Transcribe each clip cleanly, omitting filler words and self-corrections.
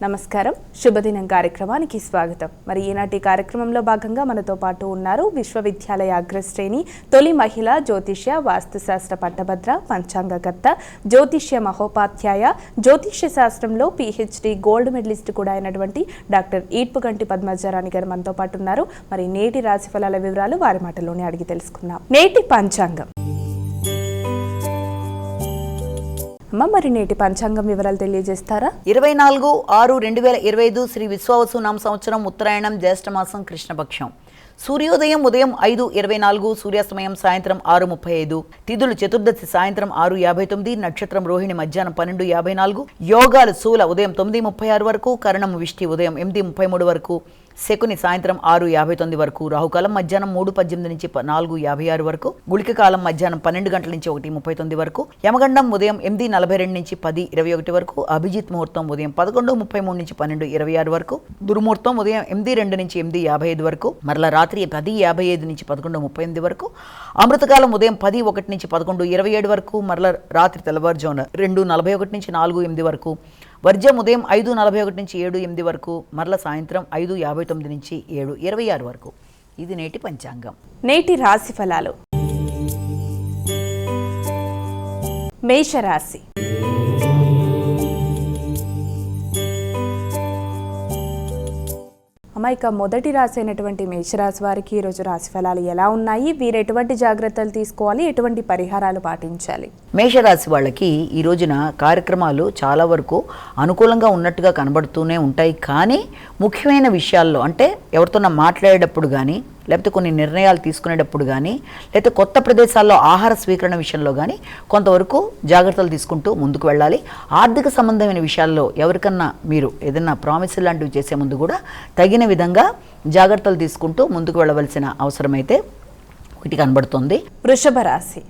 నమస్కారం, శుభదినం కార్యక్రమానికి స్వాగతం. మరి ఈనాటి కార్యక్రమంలో భాగంగా మనతో పాటు ఉన్నారు విశ్వవిద్యాలయ అగ్రశ్రేణి తొలి మహిళ జ్యోతిష్య వాస్తుశాస్త్ర పట్టభద్ర పంచాంగకర్త జ్యోతిష్య మహోపాధ్యాయ జ్యోతిష్య శాస్త్రంలో PhD గోల్డ్ మెడలిస్ట్ కూడా అయినటువంటి డాక్టర్ ఈడ్పుగంటి పద్మజారాణి గారు మనతో పాటు ఉన్నారు. మరి నేటి రాశి ఫలాల వివరాలు వారి మాటల్లోనే అడిగి తెలుసుకుందాం. నేటి పంచాంగం. మరి నేటి పంచాంగం వివరాలు తెలియజేస్తారా? 24/6/2025 శ్రీ విశ్వావసునామ సంవత్సరం ఉత్తరాయణం జ్యేష్ఠమాసం కృష్ణపక్షం. సూర్యోదయం ఉదయం 5:24, సూర్యాస్తమయం సాయంత్రం 6:35, తిథులు చతుర్దశి సాయంత్రం 6:59, నక్షత్రం రోహిణి మధ్యాహ్నం 12:54, యోగాలు శూల ఉదయం 9:36 వరకు, కరణం విష్టి ఉదయం 8:33 వరకు, శకుని సాయంత్రం 6:59 వరకు, రాహుకాలం మధ్యాహ్నం 3:18 నుంచి 4:56 వరకు, గుళిక కాలం మధ్యాహ్నం 12 గంటల నుంచి 1:39 వరకు, యమగండం ఉదయం 8:42 నుంచి 10:21 వరకు, అభిజిత్ ముహూర్తం ఉదయం 11:33 నుంచి 12:26 వరకు, దుర్ముహూర్తం ఉదయం 8:02 నుంచి 8:55 వరకు, మరల రాత్రి 10:55 నుంచి 11:38 వరకు, అమృతకాలం ఉదయం 10:01 నుంచి 11:27 వరకు, మరల రాత్రి తెల్లవారుజామున 2:41 నుంచి 4:08 వరకు, వర్జం ఉదయం 5:41 నుంచి 7:08 వరకు, మరల సాయంత్రం 5:59 నుంచి 7:26 వరకు. ఇది నేటి పంచాంగం. నేటి రాశి ఫలాలు. మేషరాశి. ఇక మొదటి రాశి అయినటువంటి మేషరాశి వారికి ఈరోజు రాశి ఫలాలు ఎలా ఉన్నాయి? వీరు ఎటువంటి జాగ్రత్తలు తీసుకోవాలి? ఎటువంటి పరిహారాలు పాటించాలి? మేషరాశి వాళ్ళకి ఈ రోజున కార్యక్రమాలు చాలా వరకు అనుకూలంగా ఉన్నట్టుగా కనబడుతూనే ఉంటాయి. కానీ ముఖ్యమైన విషయాల్లో, అంటే ఎవరితోన్నా మాట్లాడేటప్పుడు కానీ, లేకపోతే కొన్ని నిర్ణయాలు తీసుకునేటప్పుడు కానీ, లేకపోతే కొత్త ప్రదేశాల్లో ఆహార స్వీకరణ విషయంలో కానీ కొంతవరకు జాగ్రత్తలు తీసుకుంటూ ముందుకు వెళ్ళాలి. ఆర్థిక సంబంధమైన విషయాల్లో ఎవరికన్నా మీరు ఏదైనా ప్రామిస్ లాంటివి చేసే ముందు కూడా తగిన విధంగా జాగ్రత్తలు తీసుకుంటూ ముందుకు వెళ్ళవలసిన అవసరమైతే ఒకటి కనబడుతుంది. వృషభ రాశి.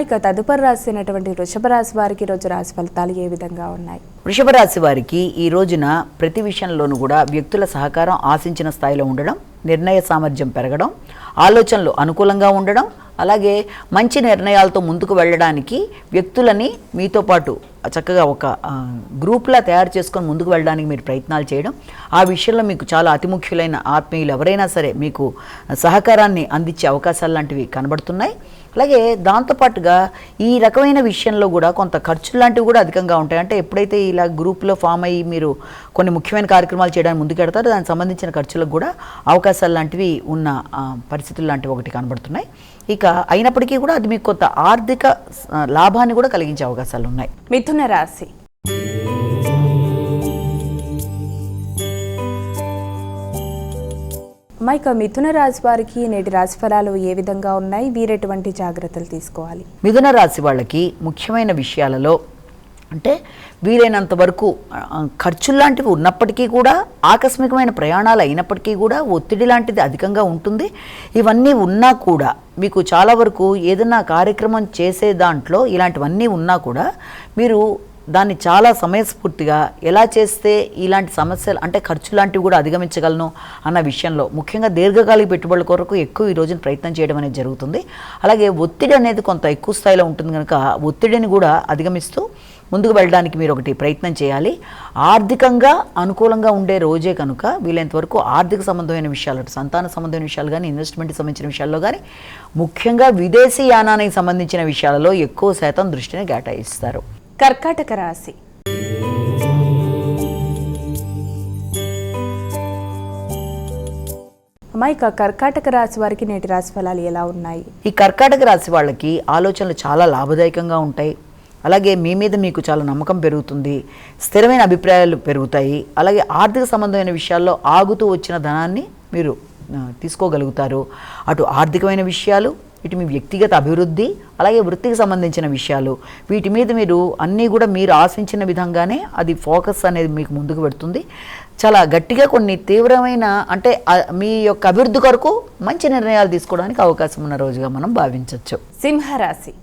ఇక తదుపరి రాశి అయినటువంటి వృషభ రాశి వారికి ఈరోజు రాశి ఫలితాలు ఏ విధంగా ఉన్నాయి? వృషభ రాశి వారికి ఈ రోజున ప్రతి విషయంలోనూ కూడా వ్యక్తుల సహకారం ఆశించిన స్థాయిలో ఉండడం, నిర్ణయ సామర్థ్యం పెరగడం, ఆలోచనలు అనుకూలంగా ఉండడం, అలాగే మంచి నిర్ణయాలతో ముందుకు వెళ్ళడానికి వ్యక్తులని మీతో పాటు చక్కగా ఒక గ్రూప్లా తయారు చేసుకొని ముందుకు వెళ్ళడానికి మీరు ప్రయత్నాలు చేయడం, ఆ విషయంలో మీకు చాలా అతి ముఖ్యులైన ఆత్మీయులు ఎవరైనా సరే మీకు సహకారాన్ని అందించే అవకాశాలు లాంటివి కనబడుతున్నాయి. అలాగే దాంతోపాటుగా ఈ రకమైన విషయంలో కూడా కొంత ఖర్చులు లాంటివి కూడా అధికంగా ఉంటాయి. అంటే ఎప్పుడైతే ఇలా గ్రూప్లో ఫామ్ అయ్యి మీరు కొన్ని ముఖ్యమైన కార్యక్రమాలు చేయడానికి ముందుకెడతారో దానికి సంబంధించిన ఖర్చులకు కూడా అవకాశాలు లాంటివి ఉన్న పరిస్థితులు లాంటివి ఒకటి కనబడుతున్నాయి. ఇక అయినప్పటికీ కూడా అది మీకు కొంత ఆర్థిక లాభాన్ని కూడా కలిగించే అవకాశాలు ఉన్నాయి. మిథున రాశి. ఇక మిథున రాశి వారికి నేటి రాశి ఫలాలు ఏ విధంగా ఉన్నాయి? వీరెటువంటి జాగ్రత్తలు తీసుకోవాలి? మిథున రాశి వాళ్ళకి ముఖ్యమైన విషయాలలో అంటే వీలైనంత వరకు ఖర్చులు లాంటివి ఉన్నప్పటికీ కూడా, ఆకస్మికమైన ప్రయాణాలు అయినప్పటికీ కూడా ఒత్తిడి లాంటిది అధికంగా ఉంటుంది. ఇవన్నీ ఉన్నా కూడా మీకు చాలా వరకు ఏదైనా కార్యక్రమం చేసే దాంట్లో ఇలాంటివన్నీ ఉన్నా కూడా మీరు దాన్ని చాలా సమయస్ఫూర్తిగా ఎలా చేస్తే ఇలాంటి సమస్యలు అంటే ఖర్చు లాంటివి కూడా అధిగమించగలను అన్న విషయంలో ముఖ్యంగా దీర్ఘకాలిక పెట్టుబడుల కొరకు ఎక్కువ ఈ రోజున ప్రయత్నం చేయడం అనేది జరుగుతుంది. అలాగే ఒత్తిడి అనేది కొంత ఎక్కువ స్థాయిలో ఉంటుంది కనుక ఒత్తిడిని కూడా అధిగమిస్తూ ముందుకు వెళ్ళడానికి మీరు ఒకటి ప్రయత్నం చేయాలి. ఆర్థికంగా అనుకూలంగా ఉండే రోజే కనుక వీలైనంత వరకు ఆర్థిక సంబంధమైన విషయాలు, సంతాన సంబంధమైన విషయాలు కానీ, ఇన్వెస్ట్మెంట్కి సంబంధించిన విషయాల్లో కానీ, ముఖ్యంగా విదేశీ యానానికి సంబంధించిన విషయాలలో ఎక్కువ శాతం దృష్టిని కేటాయిస్తారు. కర్కాటక రాశి. ఇక కర్కాటక రాశి వారికి నేటి రాశి ఫలాలు ఎలా ఉన్నాయి? ఈ కర్కాటక రాశి వాళ్ళకి ఆలోచనలు చాలా లాభదాయకంగా ఉంటాయి. అలాగే మీ మీద మీకు చాలా నమ్మకం పెరుగుతుంది, స్థిరమైన అభిప్రాయాలు పెరుగుతాయి. అలాగే ఆర్థిక సంబంధమైన విషయాల్లో ఆగుతూ వచ్చిన ధనాన్ని మీరు తీసుకోగలుగుతారు. అటు ఆర్థికమైన విషయాలు, ఇటు మీ వ్యక్తిగత అభివృద్ధి, అలాగే వృత్తికి సంబంధించిన విషయాలు, వీటి మీద మీరు అన్నీ కూడా మీరు ఆశించిన విధంగానే అది ఫోకస్ అనేది మీకు ముందుకు పెడుతుంది. చాలా గట్టిగా కొన్ని తీవ్రమైన అంటే మీ యొక్క అభివృద్ధి కొరకు మంచి నిర్ణయాలు తీసుకోవడానికి అవకాశం ఉన్న రోజుగా మనం భావించవచ్చు. సింహరాశి.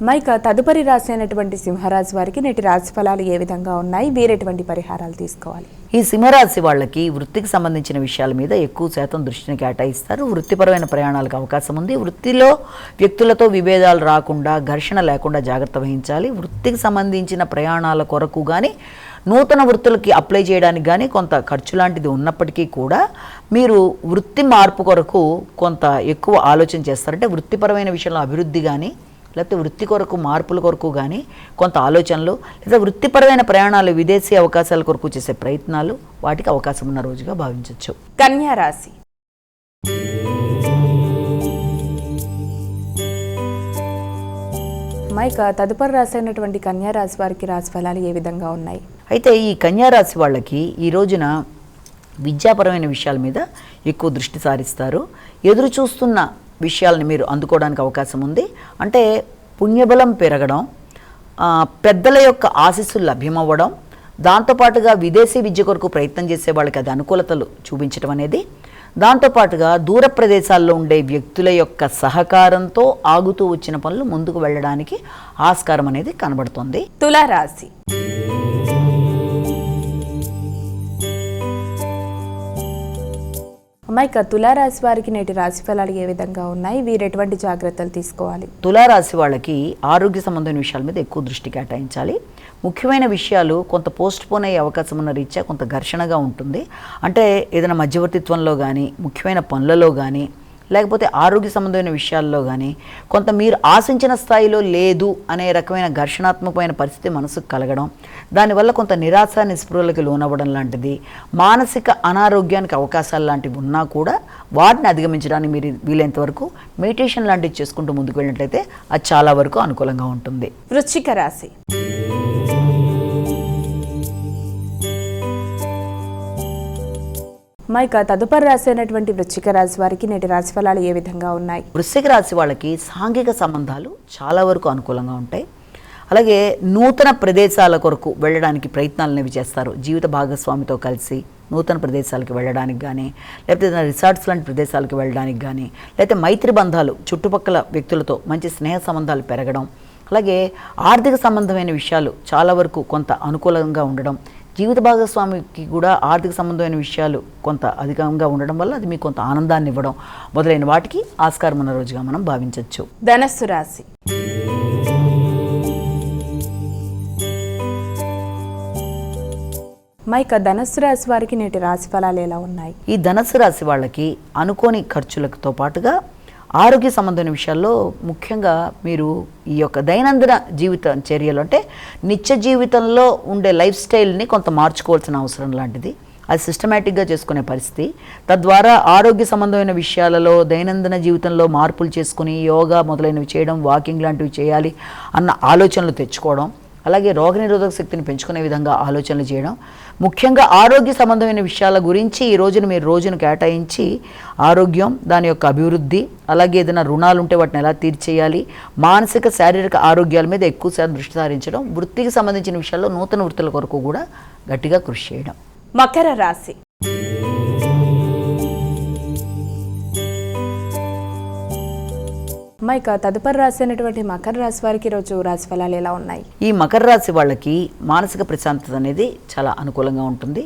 మైక తదుపరి రాశి అయినటువంటి సింహరాశి వారికి నేటి రాశి ఫలాలు ఏ విధంగా ఉన్నాయి, వీరెటువంటి పరిహారాలు తీసుకోవాలి? ఈ సింహరాశి వాళ్ళకి వృత్తికి సంబంధించిన విషయాల మీద ఎక్కువ శాతం దృష్టిని కేటాయిస్తారు. వృత్తిపరమైన ప్రయాణాలకు అవకాశం ఉంది. వృత్తిలో వ్యక్తులతో విభేదాలు రాకుండా, ఘర్షణ లేకుండా జాగ్రత్త వహించాలి. వృత్తికి సంబంధించిన ప్రయాణాల కొరకు కానీ, నూతన వృత్తులకి అప్లై చేయడానికి కానీ కొంత ఖర్చు లాంటిది ఉన్నప్పటికీ కూడా మీరు వృత్తి మార్పు కొరకు కొంత ఎక్కువ ఆలోచన చేస్తారంటే వృత్తిపరమైన విషయంలో అభివృద్ధి కానీ, లేకపోతే వృత్తి కొరకు మార్పుల కొరకు కానీ కొంత ఆలోచనలు, లేదా వృత్తిపరమైన ప్రయాణాలు, విదేశీ అవకాశాల కొరకు చేసే ప్రయత్నాలు, వాటికి అవకాశం ఉన్న రోజుగా భావించవచ్చు. కన్యా రాశి. మైక తదుపరి రాశి అయినటువంటి కన్యా రాశి వారికి రాశి ఫలాలు ఏ విధంగా ఉన్నాయి? అయితే ఈ కన్యా రాశి వాళ్ళకి ఈ రోజున విద్యాపరమైన విషయాల మీద ఎక్కువ దృష్టి సారిస్తారు. ఎదురు చూస్తున్న విషయాలను మీరు అందుకోవడానికి అవకాశం ఉంది. అంటే పుణ్యబలం పెరగడం, పెద్దల యొక్క ఆశీస్సులు లభ్యమవ్వడం, దాంతోపాటుగా విదేశీ విద్య కొరకు ప్రయత్నం చేసే వాళ్ళకి అది అనుకూలతలు చూపించడం అనేది, దాంతోపాటుగా దూర ప్రదేశాల్లో ఉండే వ్యక్తుల యొక్క సహకారంతో ఆగుతూ వచ్చిన పనులు ముందుకు వెళ్ళడానికి ఆస్కారం అనేది కనబడుతుంది. తులారాశి. మైక తులారాశి వారికి నేటి రాశి ఫలాలు ఏ విధంగా ఉన్నాయి, వీరు ఎటువంటి జాగ్రత్తలు తీసుకోవాలి? తులారాశి వాళ్ళకి ఆరోగ్య సంబంధమైన విషయాల మీద ఎక్కువ దృష్టి కేటాయించాలి. ముఖ్యమైన విషయాలు కొంత పోస్ట్ పోన్ అయ్యే అవకాశం ఉన్న రీత్యా కొంత ఘర్షణగా ఉంటుంది. అంటే ఏదైనా మధ్యవర్తిత్వంలో కానీ, ముఖ్యమైన పనులలో కానీ, లేకపోతే ఆరోగ్య సంబంధమైన విషయాల్లో కానీ కొంత మీరు ఆశించిన స్థాయిలో లేదు అనే రకమైన ఘర్షణాత్మకమైన పరిస్థితి మనసుకు కలగడం, దానివల్ల కొంత నిరాశ నిస్పృహలకు లోనవ్వడం లాంటిది, మానసిక అనారోగ్యానికి అవకాశాలు లాంటివి ఉన్నా కూడా వాటిని అధిగమించడానికి మీరు వీలైనంత వరకు మెడిటేషన్ లాంటివి చేసుకుంటూ ముందుకు వెళ్ళినట్లయితే అది చాలా వరకు అనుకూలంగా ఉంటుంది. వృశ్చిక రాశి. మైక తదుపరి రాశి అయినటువంటి వృశ్చిక రాశి వారికి నేటి రాశి ఫలాలు ఏ విధంగా ఉన్నాయి? వృశ్చిక రాశి వాళ్ళకి సాంఘిక సంబంధాలు చాలా వరకు అనుకూలంగా ఉంటాయి. అలాగే నూతన ప్రదేశాల కొరకు వెళ్ళడానికి ప్రయత్నాలు అనేవి చేస్తారు. జీవిత భాగస్వామితో కలిసి నూతన ప్రదేశాలకు వెళ్ళడానికి కానీ, లేకపోతే ఏదైనా రిసార్ట్స్ లాంటి ప్రదేశాలకు వెళ్ళడానికి కానీ, లేకపోతే మైత్రి బంధాలు, చుట్టుపక్కల వ్యక్తులతో మంచి స్నేహ సంబంధాలు పెరగడం, అలాగే ఆర్థిక సంబంధమైన విషయాలు చాలా వరకు కొంత అనుకూలంగా ఉండడం, జీవిత భాగస్వామికి కూడా ఆర్థిక సంబంధమైన విషయాలు కొంత అధికంగా ఉండడం వల్ల అది మీకు కొంత ఆనందాన్ని ఇవ్వడం మొదలైన వాటికి ఆస్కారం ఉన్న రోజుగా మనం భావించవచ్చు. ధనస్సు రాశి. మైక ధనస్సు రాశి వారికి నేటి రాశి ఫలాలు ఎలా ఉన్నాయి? ఈ ధనస్సు రాశి వాళ్ళకి అనుకోని ఖర్చులతో పాటుగా ఆరోగ్య సంబంధమైన విషయాల్లో ముఖ్యంగా మీరు ఈ యొక్క దైనందిన జీవిత చర్యలు, అంటే నిత్య జీవితంలో ఉండే లైఫ్ స్టైల్ని కొంత మార్చుకోవాల్సిన అవసరం లాంటిది, అది సిస్టమేటిక్గా చేసుకునే పరిస్థితి. తద్వారా ఆరోగ్య సంబంధమైన విషయాలలో దైనందిన జీవితంలో మార్పులు చేసుకుని యోగా మొదలైనవి చేయడం, వాకింగ్ లాంటివి చేయాలి అన్న ఆలోచనలు తెచ్చుకోవడం, అలాగే రోగనిరోధక శక్తిని పెంచుకునే విధంగా ఆలోచనలు చేయడం, ముఖ్యంగా ఆరోగ్య సంబంధమైన విషయాల గురించి ఈ రోజున మీరు రోజును కేటాయించి ఆరోగ్యం, దాని యొక్క అభివృద్ధి, అలాగే ఏదైనా రుణాలు ఉంటే వాటిని ఎలా తీర్చేయాలి, మానసిక శారీరక ఆరోగ్యాల మీద ఎక్కువ శాతం దృష్టి సారించడం, వృత్తికి సంబంధించిన విషయాల్లో నూతన వృత్తుల కొరకు కూడా గట్టిగా కృషి చేయడం. మకర రాశి. మైక తదుపరి రాశి అయినటువంటి మకర రాశి వారికి రోజు రాశి ఫలాలు ఎలా ఉన్నాయి? ఈ మకర రాశి వాళ్ళకి మానసిక ప్రశాంతత అనేది చాలా అనుకూలంగా ఉంటుంది.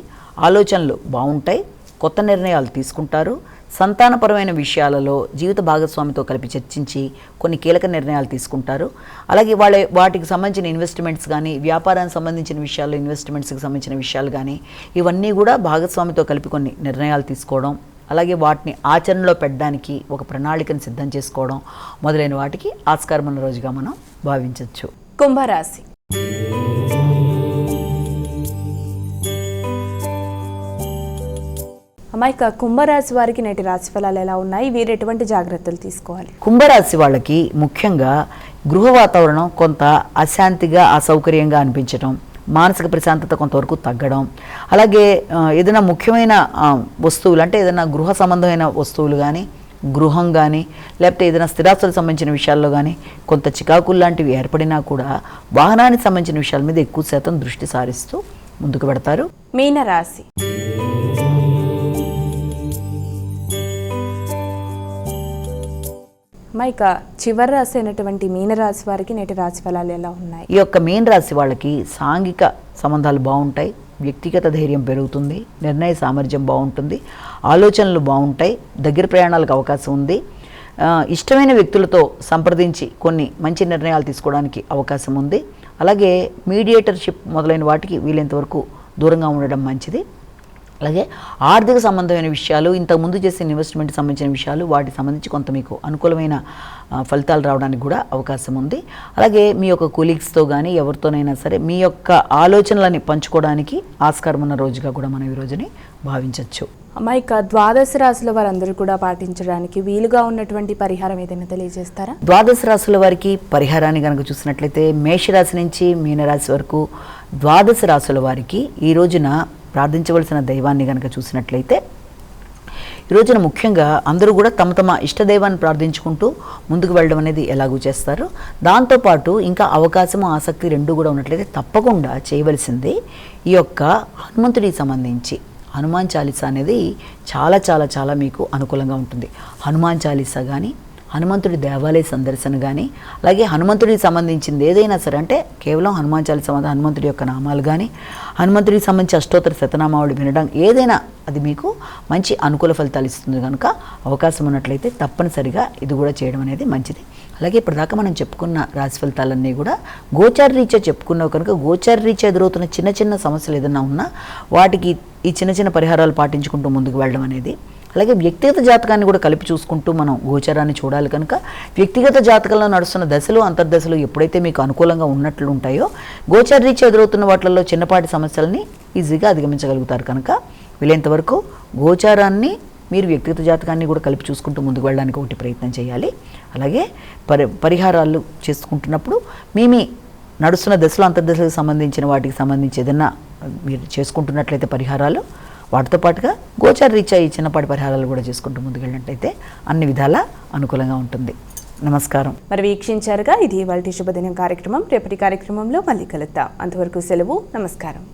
ఆలోచనలు బాగుంటాయి, కొత్త నిర్ణయాలు తీసుకుంటారు, సంతానపరమైన విషయాలలో జీవిత భాగస్వామితో కలిపి చర్చించి కొన్ని కీలక నిర్ణయాలు తీసుకుంటారు. అలాగే వాటికి సంబంధించిన ఇన్వెస్ట్మెంట్స్ కానీ, వ్యాపారానికి సంబంధించిన విషయాల్లో ఇన్వెస్ట్మెంట్స్కి సంబంధించిన విషయాలు కానీ, ఇవన్నీ కూడా భాగస్వామితో కలిపి కొన్ని నిర్ణయాలు తీసుకోవడం, అలాగే వాటిని ఆచరణలో పెట్టడానికి ఒక ప్రణాళికను సిద్ధం చేసుకోవడం మొదలైన వాటికి ఆస్కారం ఉన్న రోజుగా మనం భావించవచ్చు. కుంభరాశి. మైక కుంభరాశి వారికి నేటి రాశి ఫలాలు ఎలా ఉన్నాయి, వీరు ఎటువంటి జాగ్రత్తలు తీసుకోవాలి? కుంభరాశి వాళ్ళకి ముఖ్యంగా గృహ వాతావరణం కొంత అశాంతిగా, అసౌకర్యంగా అనిపించడం, మానసిక ప్రశాంతత కొంతవరకు తగ్గడం, అలాగే ఏదైనా ముఖ్యమైన వస్తువులు, అంటే ఏదైనా గృహ సంబంధమైన వస్తువులు కానీ, గృహం కానీ, లేకపోతే ఏదైనా స్థిరాస్తులకు సంబంధించిన విషయాల్లో కానీ కొంత చికాకులు లాంటివి ఏర్పడినా కూడా వాహనానికి సంబంధించిన విషయాల మీద ఎక్కువ శాతం దృష్టి సారిస్తూ ముందుకు పెడతారు. మీనరాశి. అమ్మా ఇక చివరి రాశి అయినటువంటి మీనరాశి వారికి నేటి రాశి ఫలాలు ఎలా ఉన్నాయి? ఈ యొక్క మీన రాశి వాళ్ళకి సాంఘిక సంబంధాలు బాగుంటాయి, వ్యక్తిగత ధైర్యం పెరుగుతుంది, నిర్ణయ సామర్థ్యం బాగుంటుంది, ఆలోచనలు బాగుంటాయి, దగ్గర ప్రయాణాలకు అవకాశం ఉంది, ఇష్టమైన వ్యక్తులతో సంప్రదించి కొన్ని మంచి నిర్ణయాలు తీసుకోవడానికి అవకాశం ఉంది. అలాగే మీడియేటర్షిప్ మొదలైన వాటికి వీలైనంతవరకు దూరంగా ఉండడం మంచిది. అలాగే ఆర్థిక సంబంధమైన విషయాలు, ఇంతకుముందు చేసిన ఇన్వెస్ట్మెంట్ సంబంధించిన విషయాలు, వాటికి సంబంధించి కొంత మీకు అనుకూలమైన ఫలితాలు రావడానికి కూడా అవకాశం ఉంది. అలాగే మీ యొక్క కొలీగ్స్తో కానీ ఎవరితోనైనా సరే మీ యొక్క ఆలోచనలని పంచుకోవడానికి ఆస్కారం ఉన్న రోజుగా కూడా మనం ఈ రోజుని భావించవచ్చు. అమ్మా ఇక ద్వాదశ రాశుల వారందరూ కూడా పాటించడానికి వీలుగా ఉన్నటువంటి పరిహారం ఏదైనా తెలియజేస్తారా? ద్వాదశ రాశుల వారికి పరిహారాన్ని కనుక చూసినట్లయితే మేషరాశి నుంచి మీనరాశి వరకు ద్వాదశ రాశుల వారికి ఈ రోజున ప్రార్థించవలసిన దైవాన్ని కనుక చూసినట్లయితే ఈ రోజున ముఖ్యంగా అందరూ కూడా తమ తమ ఇష్టదైవాన్ని ప్రార్థించుకుంటూ ముందుకు వెళ్ళడం అనేది ఎలాగూ చేస్తారు. దాంతోపాటు ఇంకా అవకాశము ఆసక్తి రెండు కూడా ఉన్నట్లయితే తప్పకుండా చేయవలసింది ఈ యొక్క హనుమంతుడికి సంబంధించి హనుమాన్ చాలీసా అనేది చాలా చాలా చాలా మీకు అనుకూలంగా ఉంటుంది. హనుమాన్ చాలీసా కానీ, హనుమంతుడి దేవాలయ సందర్శన కానీ, అలాగే హనుమంతుడికి సంబంధించింది ఏదైనా సరే, అంటే కేవలం హనుమాన్ చాలీసా హనుమంతుడి యొక్క నామాలు కానీ, హనుమంతుడికి సంబంధించి అష్టోత్తర శతనామావళి వినడం, ఏదైనా అది మీకు మంచి అనుకూల ఫలితాలు ఇస్తుంది కనుక అవకాశం ఉన్నట్లయితే తప్పనిసరిగా ఇది కూడా చేయడం అనేది మంచిది. అలాగే ఇప్పటిదాకా మనం చెప్పుకున్న రాశి ఫలితాలన్నీ కూడా గోచార రీత్యా చెప్పుకున్నావు కనుక గోచార రీత్యా ఎదురవుతున్న చిన్న చిన్న సమస్యలు ఏదైనా ఉన్నా వాటికి ఈ చిన్న చిన్న పరిహారాలు పాటించుకుంటూ ముందుకు వెళ్ళడం అనేది, అలాగే వ్యక్తిగత జాతకాన్ని కూడా కలిపి చూసుకుంటూ మనం గోచారాన్ని చూడాలి కనుక వ్యక్తిగత జాతకంలో నడుస్తున్న దశలు అంతర్దశలు ఎప్పుడైతే మీకు అనుకూలంగా ఉన్నట్లు ఉంటాయో గోచార రీత్యా ఎదురవుతున్న వాటిల్లో చిన్నపాటి సమస్యలని ఈజీగా అధిగమించగలుగుతారు. కనుక వీలైనంతవరకు గోచారాన్ని మీరు వ్యక్తిగత జాతకాన్ని కూడా కలిపి చూసుకుంటూ ముందుకు వెళ్ళడానికి ఒకటి ప్రయత్నం చేయాలి. అలాగే పరిహారాలు చేసుకుంటున్నప్పుడు మీ నడుస్తున్న దశలు అంతర్దశలకు సంబంధించిన వాటికి సంబంధించి ఏదన్నా మీరు చేసుకుంటున్నట్లయితే పరిహారాలు, వాటితో పాటుగా గోచార రీత్యా ఈ చిన్నపాటి పరిహారాలు కూడా చేసుకుంటూ ముందుకు వెళ్ళినట్లయితే అన్ని విధాలా అనుకూలంగా ఉంటుంది. నమస్కారం. మరి వీక్షించారుగా, ఇది ఇవాల్టి శుభదినం కార్యక్రమం. రేపటి కార్యక్రమంలో మళ్ళీ కలుద్దాం. అంతవరకు సెలవు. నమస్కారం.